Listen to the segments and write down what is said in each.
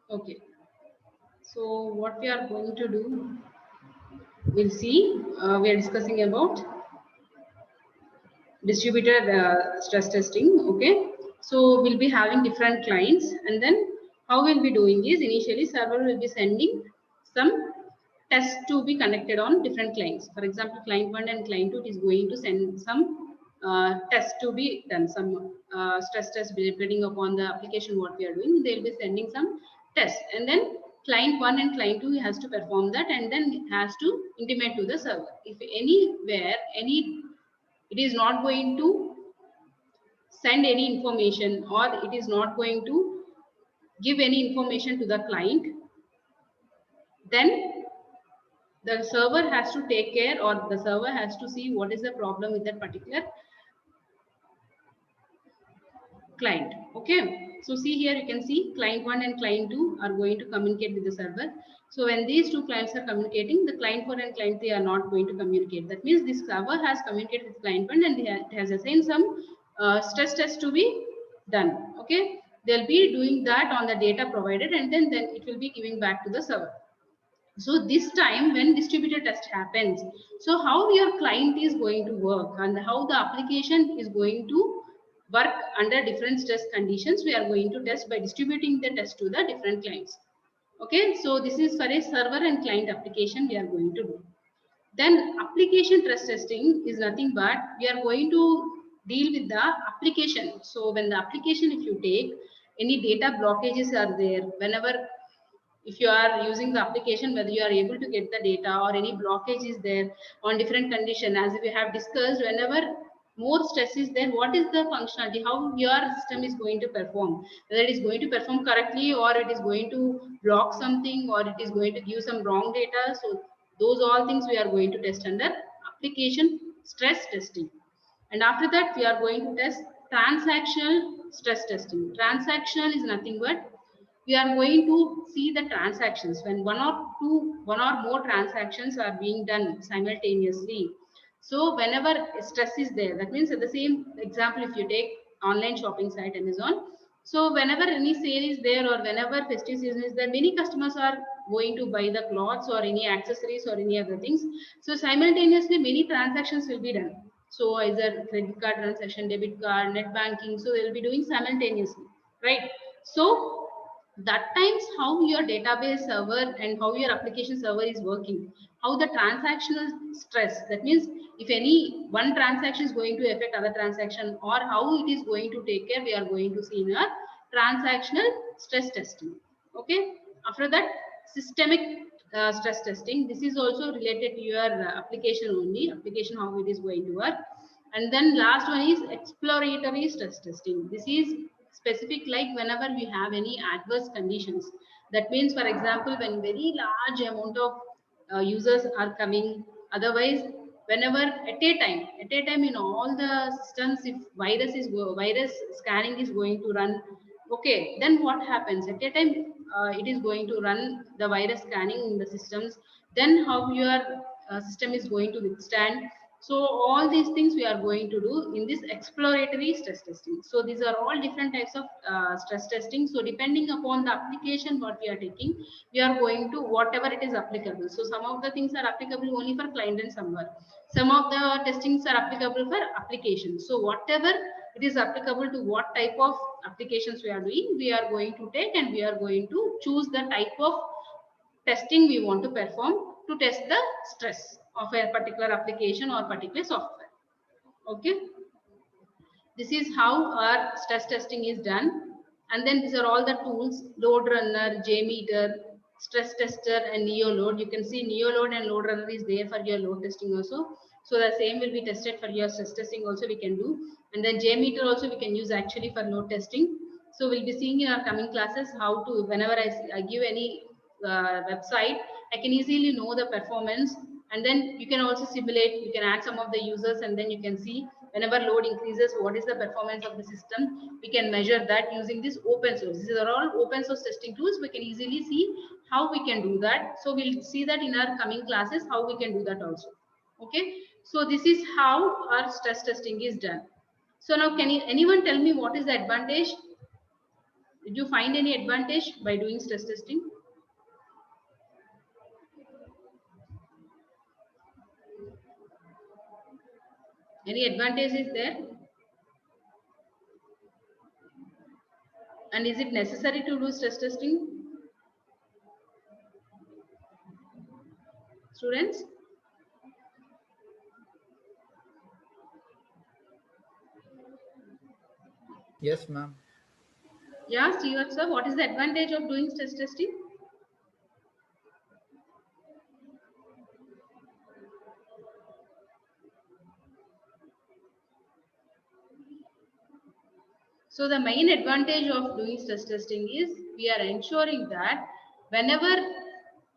Okay. So what we are going to do, we'll see. We are discussing about distributed stress testing. Okay, so we'll be having different clients, and then how we'll be doing is initially server will be sending some tests to be connected on different clients. For example, client 1 and client 2 is going to send some tests to be done, some stress test depending upon the application what we are doing. They'll be sending some tests, and then client 1 and client 2 has to perform that, and then has to intimate to the server if anywhere any it is not going to send any information, or it is not going to give any information to the client, then the server has to take care, or the server has to see what is the problem with that particular client. Okay, so see here, you can see client 1 and client 2 are going to communicate with the server. So when these two clients are communicating, the client 4 and client 3 are not going to communicate. That means this server has communicated with client 1, and it has assigned some stress test to be done. Okay, they'll be doing that on the data provided, and then it will be giving back to the server. So this time when distributed test happens, so how your client is going to work and how the application is going to work under different stress conditions, we are going to test by distributing the test to the different clients. Okay, so this is for a server and client application we are going to do. Then application stress testing is nothing but we are going to deal with the application. So when the application, if you take any data blockages are there, whenever if you are using the application, whether you are able to get the data or any blockage is there on different condition, as we have discussed, whenever more stress is there, what is the functionality, how your system is going to perform, whether it is going to perform correctly or it is going to block something or it is going to give some wrong data. So those all things we are going to test under application stress testing. And after that we are going to test transactional stress testing. Transactional is nothing but we are going to see the transactions when one or more transactions are being done simultaneously. So whenever stress is there, that means at the same example, if you take online shopping site Amazon, so whenever any sale is there or whenever festive season is there, many customers are going to buy the clothes or any accessories or any other things. So simultaneously many transactions will be done. So either credit card transaction, debit card, net banking, so they'll be doing simultaneously, right? So that times how your database server and how your application server is working, how the transactional stress, that means if any one transaction is going to affect other transaction or how it is going to take care, we are going to see in our transactional stress testing. Okay, after that systemic stress testing, this is also related to your application only, application how it is going to work. And then last one is exploratory stress testing. This is specific, like whenever we have any adverse conditions, that means for example when very large amount of users are coming, otherwise whenever at a time in all the systems, if virus scanning is going to run, okay, then what happens at a time, it is going to run the virus scanning in the systems, then how your system is going to withstand. So all these things we are going to do in this exploratory stress testing. So these are all different types of stress testing. So depending upon the application what we are taking, we are going to whatever it is applicable. So some of the things are applicable only for client and server. Some of the testings are applicable for applications. So whatever it is applicable to what type of applications we are doing, we are going to take, and we are going to choose the type of testing we want to perform to test the stress of a particular application or particular software. Okay, this is how our stress testing is done. And then these are all the tools: load runner, JMeter, stress tester, and neoload. You can see neoload and load runner is there for your load testing also. So the same will be tested for your stress testing also we can do. And then JMeter also we can use actually for load testing. So we'll be seeing in our coming classes how to, whenever I give any website, I can easily know the performance. And then you can also simulate, you can add some of the users, and then you can see whenever load increases what is the performance of the system. We can measure that using this open source. These are all open source testing tools. We can easily see how we can do that. So we'll see that in our coming classes how we can do that also. Okay, so this is how our stress testing is done. So now can anyone tell me what is the advantage? Did you find any advantage by doing stress testing? Any advantage is there? And is it necessary to do stress testing? Students? Yes, ma'am. Yeah, Stewart sir, what is the advantage of doing stress testing? So the main advantage of doing stress testing is we are ensuring that whenever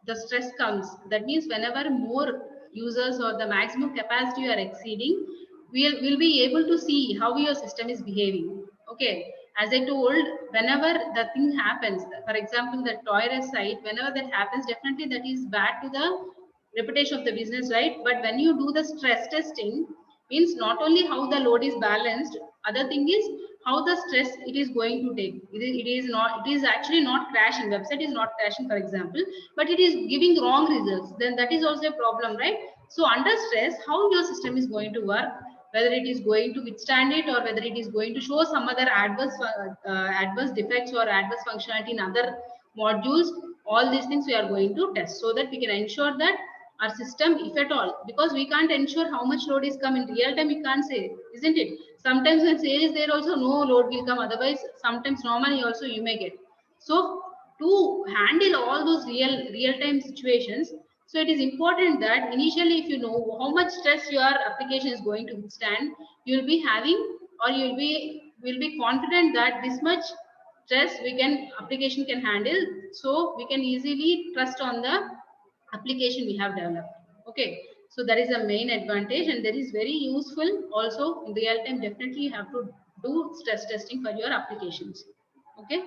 the stress comes, that means whenever more users or the maximum capacity you are exceeding, we'll be able to see how your system is behaving. Okay. As I told, whenever the thing happens, for example, the tourist site, whenever that happens, definitely that is bad to the reputation of the business, right? But when you do the stress testing, means not only how the load is balanced, other thing is how the stress it is going to take. It is actually not crashing. Website is not crashing, for example, but it is giving wrong results. Then that is also a problem, right? So under stress, how your system is going to work, whether it is going to withstand it or whether it is going to show some other adverse defects or adverse functionality in other modules, all these things we are going to test so that we can ensure that our system, if at all, because we can't ensure how much load is coming in real time, we can't say, isn't it? Sometimes when sale is there also no load will come, otherwise sometimes normally also you may get. So to handle all those real time situations, so it is important that initially if you know how much stress your application is going to withstand, you'll be having, or will be confident that this much stress we can application can handle, so we can easily trust on the application we have developed. Okay, so that is a main advantage and that is very useful also in real time. Definitely you have to do stress testing for your applications. Okay,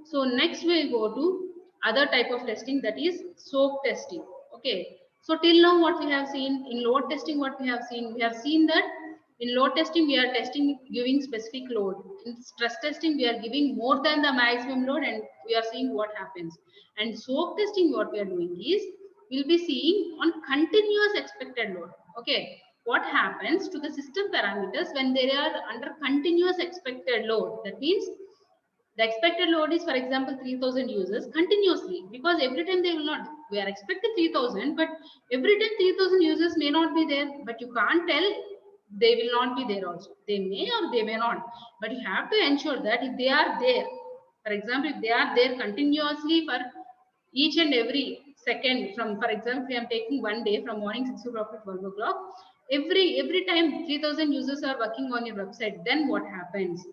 so next we go to other type of testing, that is soak testing. Okay, so till now what we have seen in load testing, what we have seen that in load testing we are testing giving specific load. In stress testing we are giving more than the maximum load and we are seeing what happens. And soak testing what we are doing is we'll be seeing on continuous expected load. Okay, what happens to the system parameters when they are under continuous expected load? That means the expected load is, for example, 3000 users continuously, because every time they will not, we are expected 3000, but every time 3000 users may not be there, but you can't tell they will not be there also. They may or they may not, but you have to ensure that if they are there, for example, if they are there continuously for each and every second, from, for example, I am taking one day from morning 6 o'clock to 12 o'clock, every time 3000 users are working on your website, then what happens?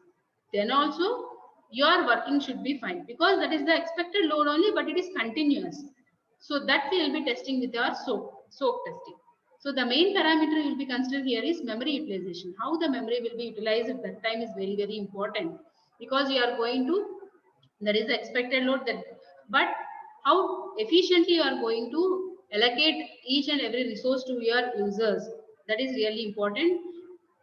Then also your working should be fine, because that is the expected load only, but it is continuous. So that we will be testing with our soak testing. So the main parameter will be considered here is memory utilization. How the memory will be utilized at that time is very important, because you are going to, that is the expected load, that, but how efficiently you are going to allocate each and every resource to your users, that is really important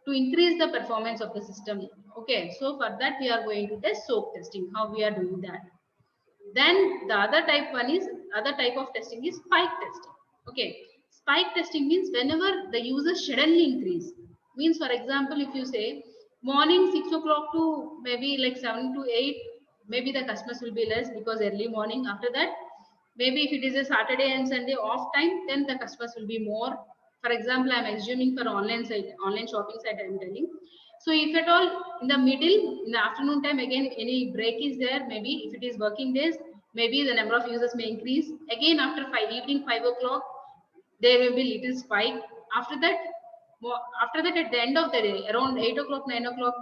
to increase the performance of the system. Okay, so for that we are going to test soak testing, how we are doing that. Then the other type of testing is spike testing. Okay, spike testing means whenever the user suddenly increase. Means, for example, if you say morning 6 o'clock to maybe like 7 to 8, maybe the customers will be less because early morning. After that, maybe if it is a Saturday and Sunday off time, then the customers will be more. For example, I'm assuming for online site, online shopping site, I'm telling. So if at all in the middle, in the afternoon time, again any break is there, maybe if it is working days, maybe the number of users may increase. Again after evening 5 o'clock, there will be little spike. After that, after that at the end of the day, around 8 o'clock, 9 o'clock,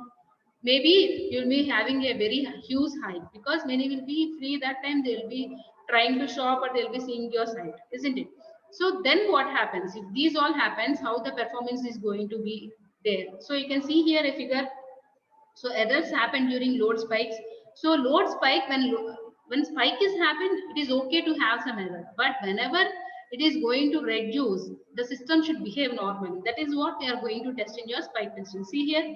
maybe you'll be having a very huge hike, because many will be free that time, they'll be trying to shop or they'll be seeing your site, isn't it? So then what happens if these all happens, how the performance is going to be there? So you can see here a figure. So errors happen during load spikes. So load spike, when spike is happened, it is okay to have some error, but whenever it is going to reduce, the system should behave normally. That is what we are going to test in your spike testing. See here,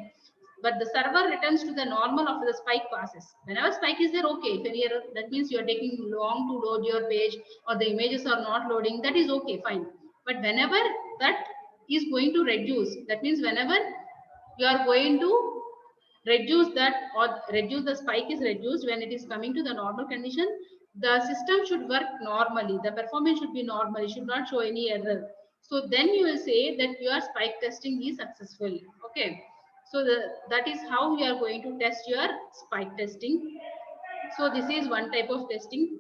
but the server returns to the normal after the spike passes. Whenever spike is there, okay. If any error, that means you are taking long to load your page or the images are not loading, that is okay, fine. But whenever that is going to reduce, that means whenever you are going to reduce that or reduce the spike is reduced when it is coming to the normal condition, the system should work normally, the performance should be normal, it should not show any error. So then you will say that your spike testing is successful. Okay, so that is how we are going to test your spike testing. So this is one type of testing.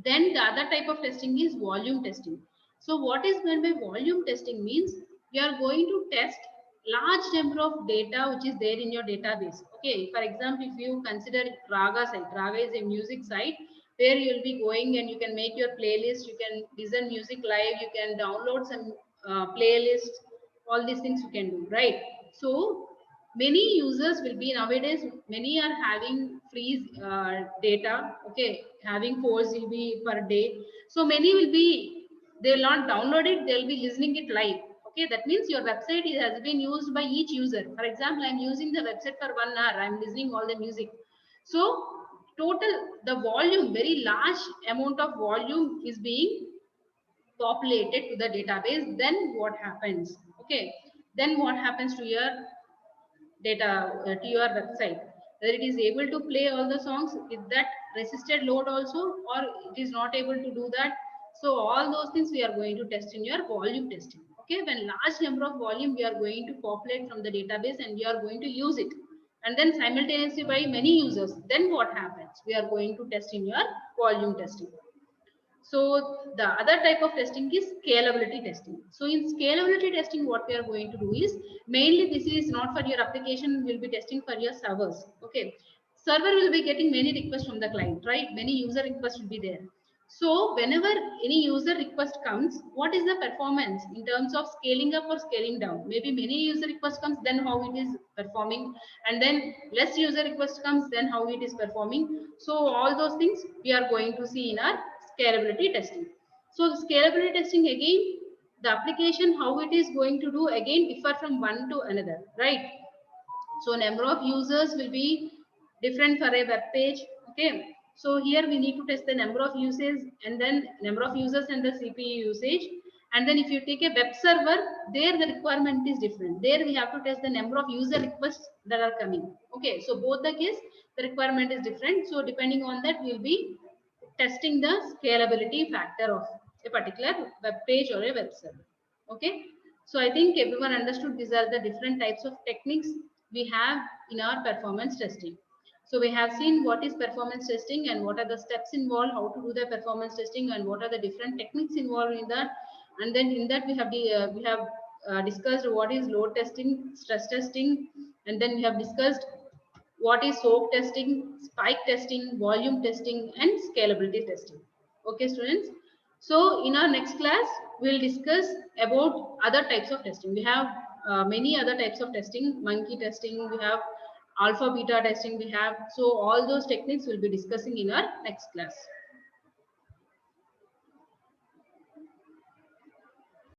Then the other type of testing is volume testing. So what is meant by volume testing means you are going to test large number of data which is there in your database. Okay, for example, if you consider Raga site, Raga is a music site where you will be going and you can make your playlist, you can listen music live, you can download some playlists, all these things you can do, right? So many users will be nowadays, many are having free data, okay, having 4 GB per day. So many will be, they will not download it, they'll be listening it live. Okay, that means your website has been used by each user. For example, I'm using the website for 1 hour, I'm listening all the music. So total, the volume, very large amount of volume is being populated to the database. Then what happens? Okay, then what happens to your data, to your website, whether it is able to play all the songs, is that resisted load also, or it is not able to do that. So all those things we are going to test in your volume testing. Okay, when large number of volume we are going to populate from the database and we are going to use it, and then simultaneously by many users, then what happens, we are going to test in your volume testing. So the other type of testing is scalability testing. So in scalability testing, what we are going to do is, mainly this is not for your application, we'll be testing for your servers. Okay. Server will be getting many requests from the client, right? Many user requests will be there. So whenever any user request comes, what is the performance in terms of scaling up or scaling down? Maybe many user requests comes, then how it is performing, and then less user request comes, then how it is performing. So all those things we are going to see in our scalability testing. So the scalability testing, again, the application, how it is going to do, again differ from one to another, right? So number of users will be different for a web page. Okay, so here we need to test the number of uses, and then number of users and the CPU usage. And then if you take a web server, there the requirement is different, there we have to test the number of user requests that are coming. Okay, so both the case the requirement is different, so depending on that we will be testing the scalability factor of a particular web page or a web server. Okay, so I think everyone understood these are the different types of techniques we have in our performance testing. So we have seen what is performance testing and what are the steps involved, how to do the performance testing, and what are the different techniques involved in that. And then in that we have discussed what is load testing, stress testing, and then we have discussed what is soak testing, spike testing, volume testing, and scalability testing. Okay, students. So in our next class, we'll discuss about other types of testing. We have many other types of testing, monkey testing, we have alpha beta testing, we have, so all those techniques we'll be discussing in our next class.